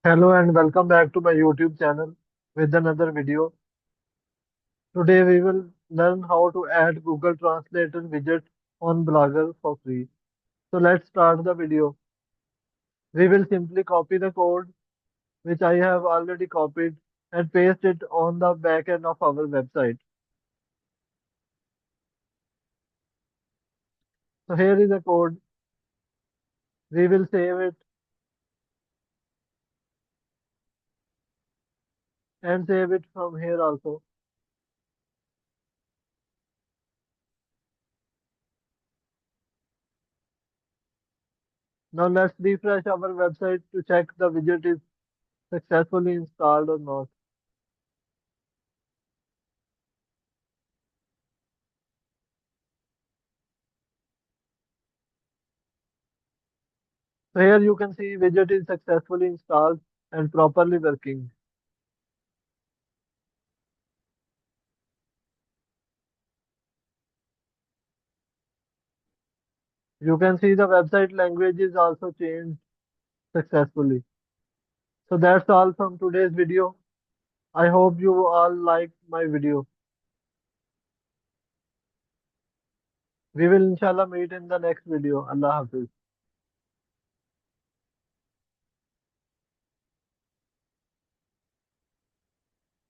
Hello and welcome back to my YouTube channel with another video. Today we will learn how to add Google Translator widget on Blogger for free. So let's start the video. We will simply copy the code which I have already copied and paste it on the back end of our website. So here is the code. We will save it and save it from here also. Now let's refresh our website to check the widget is successfully installed or not. So here you can see widget is successfully installed and properly working. You can see the website language is also changed successfully. So that's all from today's video. I hope you all liked my video. We will inshallah meet in the next video. Allah Hafiz.